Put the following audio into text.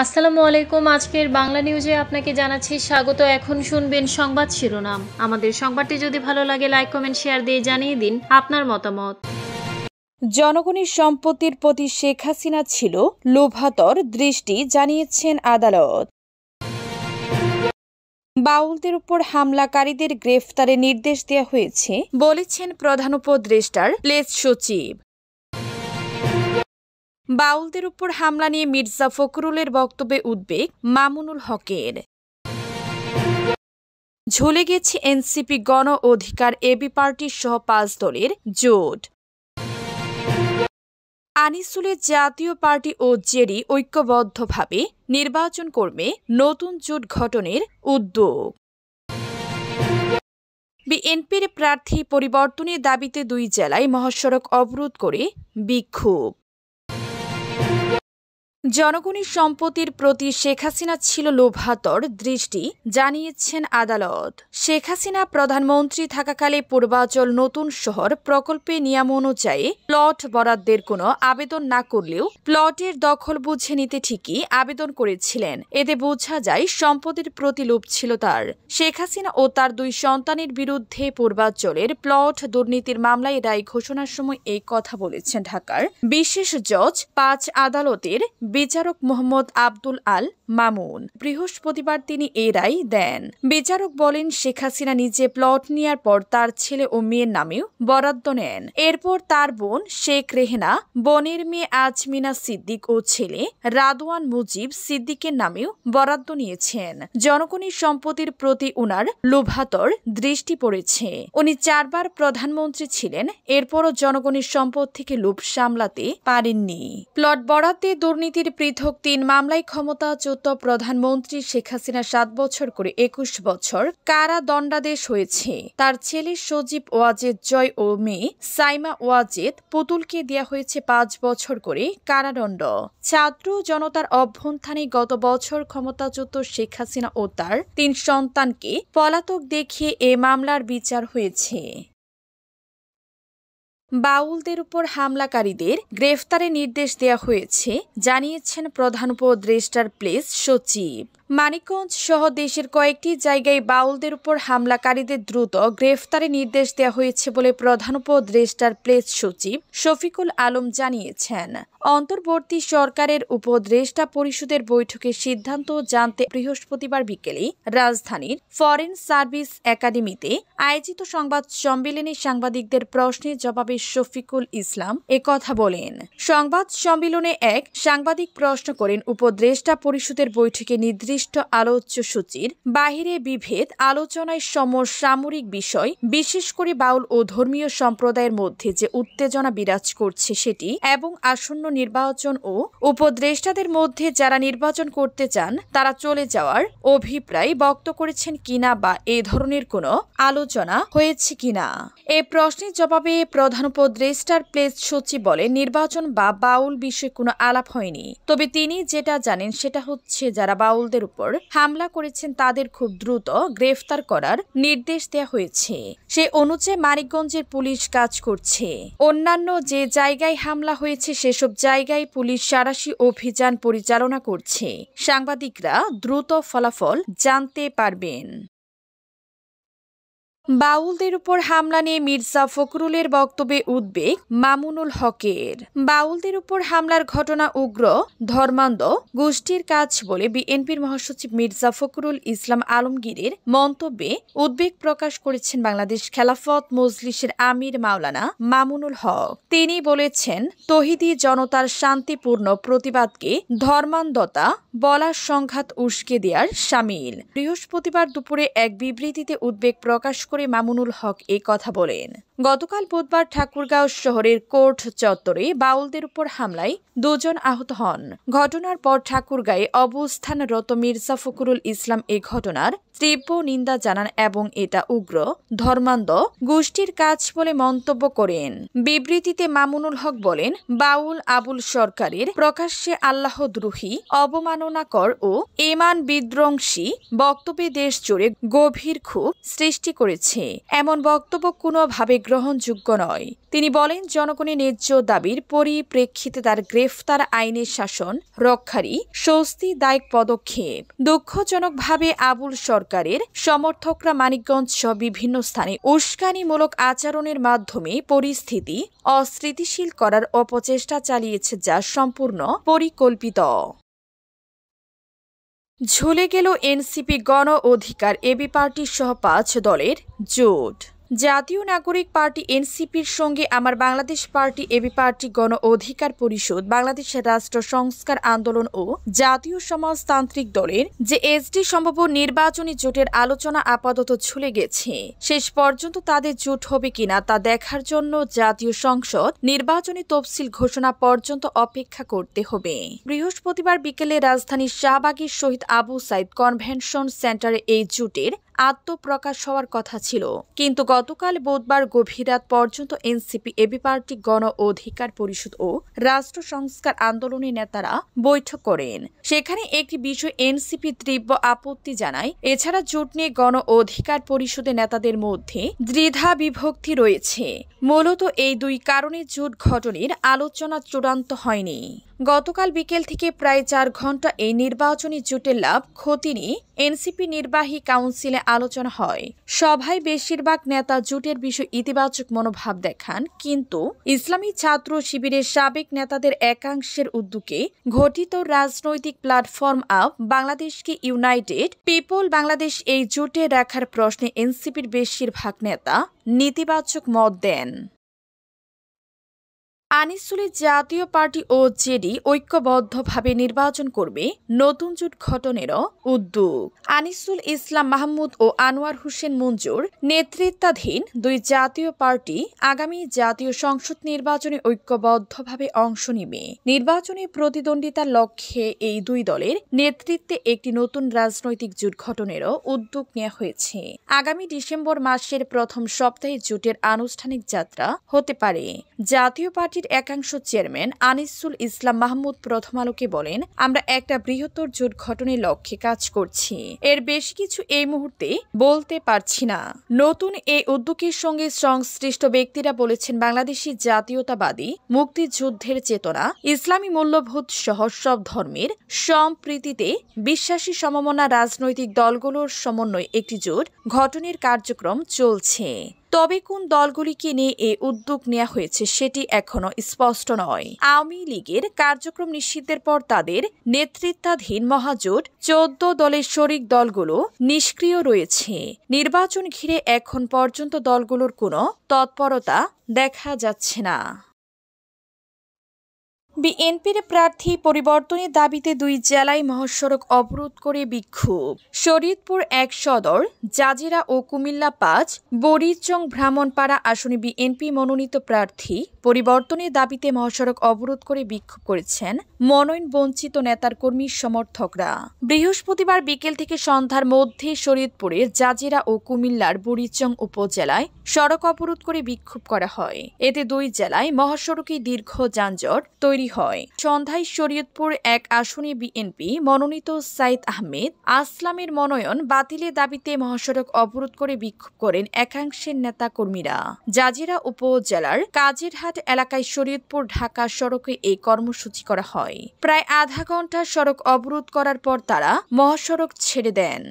আসসালামু আলাইকুম। আজকের বাংলা নিউজে আপনাকে জানাচ্ছি স্বাগত। এখন শুনবেন সংবাদ শিরোনাম। আমাদের সংবাদটি যদি ভালো লাগে লাইক কমেন্ট শেয়ার দিয়ে জানিয়ে দিন আপনার মতামত। জনগণের সম্পত্তির প্রতি শেখ হাসিনা ছিল লোভাতর দৃষ্টি, জানিয়েছেন আদালত। বাউলদের উপর হামলাকারীদের গ্রেফতারে নির্দেশ দেওয়া হয়েছে বলেছেন প্রধান উপদেষ্টার প্রেস সচিব। বাউলদের উপর হামলা নিয়ে মির্জা ফখরুলের বক্তব্যে উদ্বেগ মামুনুল হকের। ঝুলে গেছে এনসিপি, গণ অধিকার, এবি পার্টির সহ 5 দলের জোট। আনিসুলের জাতীয় পার্টি ও জেডি ঐক্যবদ্ধভাবে নির্বাচন করবে, নতুন জোট গঠনের উদ্যোগ। বিএনপির প্রার্থী পরিবর্তনের দাবিতে 2 জেলায় মহাসড়ক অবরোধ করে বিক্ষোভ। জনগণের সম্পত্তির প্রতি শেখ হাসিনা ছিল লোভাতর দৃষ্টি, জানিয়েছেন আদালত। শেখ হাসিনা প্রধানমন্ত্রী থাকাকালে পূর্বাচল নতুন শহর প্রকল্পে নিয়ম অনুযায়ী প্লট বরাদ্দের কোনো আবেদন না করলেও প্লটের দখল বুঝে নিতে ঠিকই আবেদন করেছিলেন। এতে বোঝা যায় সম্পদের প্রতি লোভ ছিল তার। শেখ হাসিনা ও তার 2 সন্তানের বিরুদ্ধে পূর্বাচলের প্লট দুর্নীতির মামলায় রায় ঘোষণার সময় এই কথা বলেছেন ঢাকার বিশেষ জজ 5 আদালতের বিচারক মোহাম্মদ আব্দুল আল মামুন। বৃহস্পতিবার তিনি এই রায় দেন। বিচারক বলেন, শেখ হাসিনা নিজে প্লট নেওয়ার পর তার ছেলে ও মেয়ের নামেও বরাদ্দ নেন। এরপর তার বোন শেখ রেহেনা, বোনের মেয়ে আজমিনা সিদ্দিক ও ছেলে রাদওয়ান মুজিব সিদ্দিকের নামেও বরাদ্দ নিয়েছেন। জনগণের সম্পত্তির প্রতি উনার লোভাতর দৃষ্টি পড়েছে। উনি 4 বার প্রধানমন্ত্রী ছিলেন, এরপরও জনগণের সম্পদ থেকে লোভ সামলাতে পারেননি। প্লট বরাদ্দে দুর্নীতির পৃথক 3 মামলায় ক্ষমতাচ্যুত প্রধানমন্ত্রী শেখ হাসিনা 7 বছর করে 21 বছর কারাদণ্ডাদেশ হয়েছে। তার ছেলে সজীব ওয়াজেদ জয় ও মেয়ে সাইমা ওয়াজেদ পুতুলকে দেয়া হয়েছে 5 বছর করে কারাদণ্ড। ছাত্র জনতার অভ্যুত্থানে গত বছর ক্ষমতাচ্যুত শেখ হাসিনা ও তার 3 সন্তানকে পলাতক দেখিয়ে এ মামলার বিচার হয়েছে। বাউলদের উপর হামলাকারীদের গ্রেফতারে নির্দেশ দেওয়া হয়েছে, জানিয়েছেন প্রধান উপদেষ্টার প্রেস সচিব। মানিকগঞ্জ সহ দেশের কয়েকটি জায়গায় বাউলদের উপর হামলাকারীদের দ্রুত গ্রেফতারে নির্দেশ দেওয়া হয়েছে বলে প্রধান উপদেষ্টার প্রেস সচিব শফিকুল আলম জানিয়েছেন। অন্তর্বর্তী সরকারের উপদেষ্টা পরিষদের বৈঠকের সিদ্ধান্ত জানতে বৃহস্পতিবার বিকেলে রাজধানীর ফরেন সার্ভিস একাডেমিতে আয়োজিত সংবাদ সম্মেলনে সাংবাদিকদের প্রশ্নের জবাবে শফিকুল ইসলাম একথা বলেন। সংবাদ সম্মেলনে এক সাংবাদিক প্রশ্ন করেন, উপদেষ্টা পরিষদের বৈঠকে নির্দিষ্ট আলোচ্য সূচির বাহিরে বিভেদ আলোচনায় সমসাময়িক বিষয়, বিশেষ করে বাউল ও ধর্মীয় সম্প্রদায়ের মধ্যে যে উত্তেজনা বিরাজ করছে সেটি এবং আসন্ন নির্বাচন ও উপদেষ্টাদের মধ্যে যারা নির্বাচন করতে চান তারা চলে যাওয়ার অভিপ্রায় ব্যক্ত করেছেন কিনা বা এ ধরনের কোনো আলোচনা হয়েছে কিনা। এ প্রশ্নের জবাবে প্রধান উপদেষ্টার প্রেস সচিব বলেন, নির্বাচন বা বাউল বিষয়ে কোনো আলাপ হয়নি। তবে তিনি যেটা জানেন সেটা হচ্ছে যারা বাউলদের উপর হামলা করেছেন তাদের খুব দ্রুত গ্রেফতার করার নির্দেশ দেওয়া হয়েছে। সে অনুযায়ী মানিকগঞ্জের পুলিশ কাজ করছে। অন্যান্য যে জায়গায় হামলা হয়েছে সেসব জায়গায় পুলিশ সাঁড়াশি অভিযান পরিচালনা করছে। সাংবাদিকরা দ্রুত ফলাফল জানতে পারবেন। বাউলদের উপর হামলা নিয়ে মির্জা ফখরুলের বক্তব্যে উদ্বেগ মামুনুল হকের। বাউলদের উপর হামলার ঘটনা উগ্র ধর্মান্ধ গোষ্ঠীর কাজ বলে বিএনপির মহাসচিব মির্জা ফখরুল ইসলাম আলমগীরের মন্তব্যে উদ্বেগ প্রকাশ করেছেন বাংলাদেশ খেলাফত মজলিসের আমির মাওলানা মামুনুল হক। তিনি বলেছেন, তৌহিদি জনতার শান্তিপূর্ণ প্রতিবাদকে ধর্মান্ধতা বলার সংঘাত উস্কে দেওয়ার শামিল। বৃহস্পতিবার দুপুরে এক বিবৃতিতে উদ্বেগ প্রকাশ করে মামুনুল হক এই কথা বলেন। গতকাল বুধবার ঠাকুরগাঁও শহরের কোর্ট চত্বরে বাউলদের উপর হামলায় 2 জন আহত হন। ঘটনার পর ঠাকুরগাঁয়ে অবস্থানরত মির্জা ফখরুল ইসলাম এ ঘটনার তীব্র নিন্দা জানান এবং এটা উগ্র ধর্মান্ধ গোষ্ঠীর কাজ বলে মন্তব্য করেন। বিবৃতিতে মামুনুল হক বলেন, বাউল আবুল সরকারের প্রকাশ্যে আল্লাহদ্রোহী, অবমাননাকর ও ঈমান বিধ্বংসী বক্তব্যে দেশ জুড়ে গভীর ক্ষোভ সৃষ্টি করেছে। এমন বক্তব্য কোনোভাবে গ্রহণযোগ্য নয়। তিনি বলেন, জনগণের ন্যায্য দাবির পরিপ্রেক্ষিতে তার গ্রেফতার আইনের শাসন রক্ষারই স্বস্তিদায়ক পদক্ষেপ। দুঃখজনকভাবে আবুল সরকারের সমর্থকরা মানিকগঞ্জ সহ বিভিন্ন স্থানে উস্কানিমূলক আচরণের মাধ্যমে পরিস্থিতি অস্থিতিশীল করার অপচেষ্টা চালিয়েছে, যা সম্পূর্ণ পরিকল্পিত। ঝুলে গেল এনসিপি, গণ অধিকার এবি পার্টি সহ 5 দলের জোট। জাতীয় নাগরিক পার্টি এনসিপির সঙ্গে আমার বাংলাদেশ পার্টি, এবি পার্টি, গণ অধিকার পরিষদ, বাংলাদেশের রাষ্ট্র সংস্কার আন্দোলন ও জাতীয় সমাজতান্ত্রিক দলের যে এসডি সম্ভাব্য নির্বাচনী জোটের আলোচনা আপাতত ঝুলে গেছে। শেষ পর্যন্ত তাদের জোট হবে কিনা তা দেখার জন্য জাতীয় সংসদ নির্বাচনী তফসিল ঘোষণা পর্যন্ত অপেক্ষা করতে হবে। বৃহস্পতিবার বিকেলে রাজধানীর শাহবাগের শহীদ আবু সাইদ কনভেনশন সেন্টারে এই জোটের আত্মপ্রকাশ হওয়ার কথা ছিল, কিন্তু গতকাল বুধবার গভীর রাত পর্যন্ত এনসিপি, এবি পার্টি, গণ অধিকার পরিষদ ও রাষ্ট্র সংস্কার আন্দোলনের নেতারা বৈঠক করেন। সেখানে একটি বিষয় এনসিপি তীব্র আপত্তি জানায়। এছাড়া জোট নিয়ে গণ অধিকার পরিষদের নেতাদের মধ্যে দ্বিধা বিভক্তি রয়েছে। মূলত এই দুই কারণে জোট গঠনের আলোচনা চূড়ান্ত হয়নি। গতকাল বিকেল থেকে প্রায় 4 ঘণ্টা এই নির্বাচনী জোটের লাভ ক্ষতি নিয়ে এনসিপি নির্বাহী কাউন্সিলে আলোচনা হয়। সভায় বেশিরভাগ নেতা জোটের বিষয়ে ইতিবাচক মনোভাব দেখান, কিন্তু ইসলামী ছাত্র শিবিরের সাবেক নেতাদের একাংশের উদ্যোগে গঠিত রাজনৈতিক প্ল্যাটফর্ম অব বাংলাদেশকে ইউনাইটেড পিপল বাংলাদেশ এই জোটে রাখার প্রশ্নে এনসিপির বেশিরভাগ নেতা নেতিবাচক মত দেন। আনিসুলের জাতীয় পার্টি ও জেডি ঐক্যবদ্ধভাবে নির্বাচন করবে, নতুন জোট গঠনেরও উদ্যোগ। আনিসুল ইসলাম মাহমুদ ও আনোয়ার হোসেন মঞ্জুর নেতৃত্বাধীন দুই জাতীয় পার্টি আগামী জাতীয় সংসদ নির্বাচনে ঐক্যবদ্ধভাবে অংশ নেবে। নির্বাচনে প্রতিদ্বন্দ্বিতার লক্ষ্যে এই দুই দলের নেতৃত্বে একটি নতুন রাজনৈতিক জোট গঠনেরও উদ্যোগ নেওয়া হয়েছে। আগামী ডিসেম্বর মাসের প্রথম সপ্তাহে জোটের আনুষ্ঠানিক যাত্রা হতে পারে। জাতীয় পার্টির একাংশ চেয়ারম্যান আনিসুল ইসলাম মাহমুদ প্রথম আলোকে বলেন, আমরা একটা বৃহত্তর জোট গঠনের লক্ষ্যে কাজ করছি। এর বেশি কিছু এই মুহূর্তে বলতে পারছি না। নতুন এই উদ্যোগের সঙ্গে সংশ্লিষ্ট ব্যক্তিরা বলেছেন, বাংলাদেশি জাতীয়তাবাদী মুক্তিযুদ্ধের চেতনা, ইসলামী মূল্যবোধ সহ সব ধর্মের সম্প্রীতিতে বিশ্বাসী সমমনা রাজনৈতিক দলগুলোর সমন্বয়ে একটি জোট গঠনের কার্যক্রম চলছে। তবে কোন দলগুলিকে নিয়ে এই উদ্যোগ নেওয়া হয়েছে সেটি এখনো স্পষ্ট নয়। আওয়ামী লীগের কার্যক্রম নিষিদ্ধের পর তাদের নেতৃত্বাধীন মহাজোট 14 দলের শরিক দলগুলো নিষ্ক্রিয় রয়েছে। নির্বাচন ঘিরে এখন পর্যন্ত দলগুলোর কোনো তৎপরতা দেখা যাচ্ছে না। বিএনপির প্রার্থী পরিবর্তনের দাবিতে 2 জেলায় মহাসড়ক অবরোধ করে বিক্ষোভ। শরীয়তপুর 1 সদর, জাজিরা ও কুমিল্লা 5, বরিচং ব্রাহ্মণপাড়া আসনে বিএনপি মনোনীত প্রার্থী পরিবর্তনের দাবিতে মহাসড়ক অবরোধ করে বিক্ষোভ করেছেন মনোনয়ন বঞ্চিত নেতার কর্মী সমর্থকরা। বৃহস্পতিবার বিকেল থেকে সন্ধ্যার মধ্যে শরীয়তপুরের জাজিরা ও কুমিল্লার বরিচং উপজেলায় সড়ক অবরোধ করে বিক্ষোভ করা হয়। এতে 2 জেলায় মহাসড়কে দীর্ঘ যানজট তৈরি হয়। সন্ধ্যায় শরীয়তপুর 1 আসনে বিএনপি মনোনীত সাইদ আহমেদ আসলামের মনোনয়ন বাতিলের দাবিতে মহাসড়ক অবরোধ করে বিক্ষোভ করেন একাংশের নেতা কর্মীরা। জাজিরা উপজেলার কাজেরহাট এলাকায় শরীয়তপুর ঢাকা সড়কে এই কর্মসূচি করা হয়। প্রায় আধা ঘন্টা সড়ক অবরোধ করার পর তারা মহাসড়ক ছেড়ে দেন।